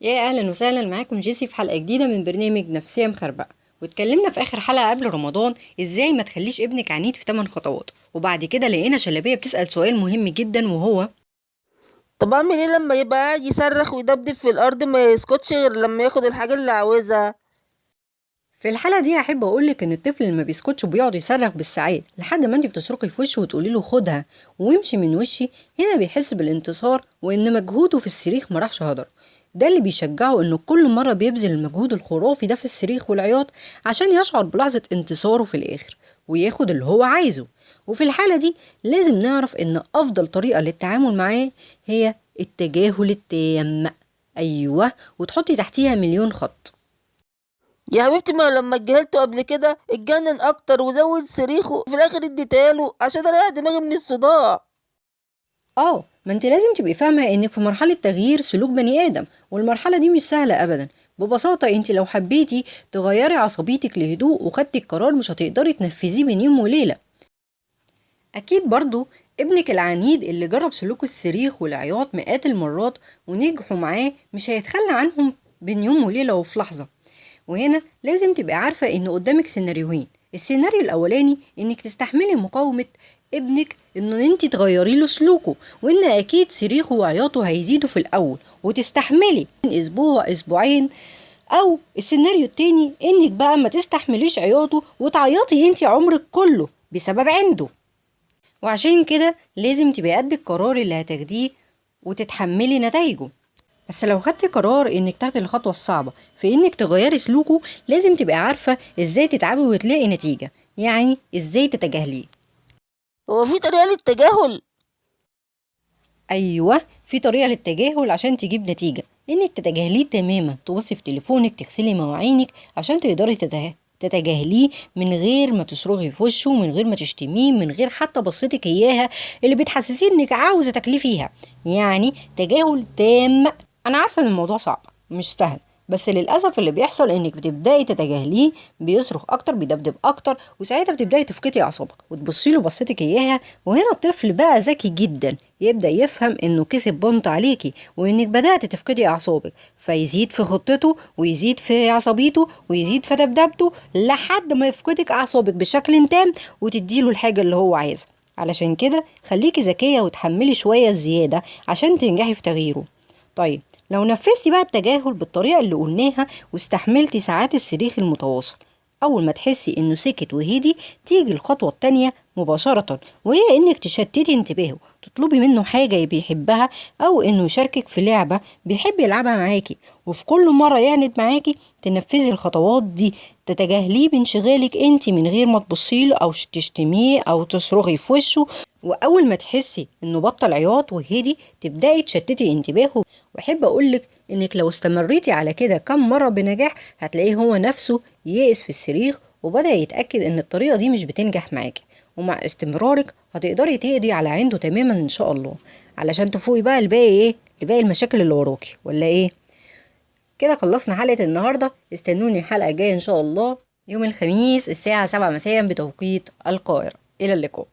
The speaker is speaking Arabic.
يا اهلا وسهلا معاكم جيسي في حلقه جديده من برنامج نفسيه مخربقه. واتكلمنا في اخر حلقه قبل رمضان ازاي ما تخليش ابنك عنيد في 8 خطوات. وبعد كده لقينا شلبيه بتسال سؤال مهم جدا وهو: طب اعمل ايه لما يبقى قاعد يصرخ ويدبدب في الارض ما يسكتش غير لما ياخد الحاجة اللي عاوزها؟ في الحلقه دي هحب اقولك ان الطفل اللي ما بيسكتش وبيقعد يصرخ بالساعات لحد ما انت بتصرخي في وشه وتقولي له خدها وامشي من وشي، هنا بيحس بالانتصار وان مجهوده في الصريخ ما راحش هدر. ده اللي بيشجعه انه كل مره بيبذل المجهود الخرافي ده في الصريخ والعياط عشان يشعر بلحظه انتصاره في الاخر وياخد اللي هو عايزه. وفي الحاله دي لازم نعرف ان افضل طريقه للتعامل معاه هي التجاهل التام. ايوه، وتحطي تحتيها مليون خط. يا حبيبتي، ما لما اتجاهلته قبل كده اتجنن اكتر وزود صريخه في الاخر اديتهاله عشان اريح دماغي من الصداع. ما انت لازم تبقي فاهمة انك في مرحلة تغيير سلوك بني ادم، والمرحلة دي مش سهلة ابدا. ببساطة انت لو حبيتي تغيري عصبيتك لهدوء وخدتي القرار مش هتقدري تنفذيه بين يوم وليلة. اكيد برضو ابنك العنيد اللي جرب سلوك الصريخ والعياط مئات المرات ونجحوا معاه مش هيتخلى عنهم بين يوم وليلة وفي لحظة. وهنا لازم تبقى عارفة ان قدامك سيناريوهين: السيناريو الاولاني انك تستحملي مقاومة ابنك ان انت تغيري له سلوكه، وان اكيد صريخه وعياطه هيزيدوا في الاول وتستحملي من اسبوع اسبوعين. او السيناريو التاني انك بقى ما تستحمليش عياطه وتعيطي انت عمرك كله بسبب عنده. وعشان كده لازم تبقي قد القرار اللي هتاخديه وتتحملي نتائجه. بس لو خدتي قرار انك تاخدي الخطوة الصعبة في انك تغيري سلوكه، لازم تبقي عارفة ازاي تتعبي وتلاقي نتيجة، يعني ازاي تتجاهليه. هو في طريقة للتجاهل؟ ايوه، في طريقة للتجاهل عشان تجيب نتيجة: انك تتجاهليه تماما، تبصي في تليفونك، تغسلي مواعينك عشان تقدري تتجاهليه من غير ما تصرخي في وشه، من غير ما تشتميه، من غير حتى بصتك اياها اللي بتحسسيه انك عاوزة تاكليه فيها. يعني تجاهل تام. انا عارفة ان الموضوع صعب مش سهل، بس للأسف اللي بيحصل انك بتبدأي تتجاهليه، بيصرخ اكتر، بيدبدب اكتر، وساعتها بتبدأي تفقدي اعصابك وتبصي له بصتك اياها. وهنا الطفل بقى ذكي جدا، يبدأ يفهم انه كسب بونت عليكي وانك بدأت تفقدي اعصابك، فيزيد في خطته ويزيد في عصبيته ويزيد في دبدبته لحد ما يفقدك اعصابك بشكل تام وتديله الحاجة اللي هو عايزها. علشان كده خليكي ذكية وتحملي شوية زيادة عشان تنجحي في تغييره. طيب، لو نفذتي بقى التجاهل بالطريقة اللي قلناها واستحملتي ساعات الصريخ المتواصل، أول ما تحسي إنه سكت وهدي، تيجي الخطوة التانية مباشرة، وهي إنك تشتتي انتباهه، تطلبي منه حاجة بيحبها أو إنه يشاركك في لعبة بيحب يلعبها معاكي، وفي كل مرة يعند معاكي تنفذي الخطوات دي، تتجاهليه بانشغالك انت من غير ما تبصيله أو تشتميه أو تصرخي في وشه. وأول ما تحسي إنه بطل عياط وهدي، تبدأي تشتتي انتباهه. واحب اقولك انك لو استمريتي على كده كم مرة بنجاح، هتلاقيه هو نفسه يائس في الصريخ وبدأ يتأكد ان الطريقة دي مش بتنجح معاكي. ومع استمرارك هتقدري تقضي على عنده تماما ان شاء الله، علشان تفوقي بقى لباقي المشاكل اللي وراكي، ولا ايه؟ كده خلصنا حلقة النهاردة. استنوني الحلقة الجاية ان شاء الله يوم الخميس الساعة 7 مساء بتوقيت القاهرة. الى اللقاء.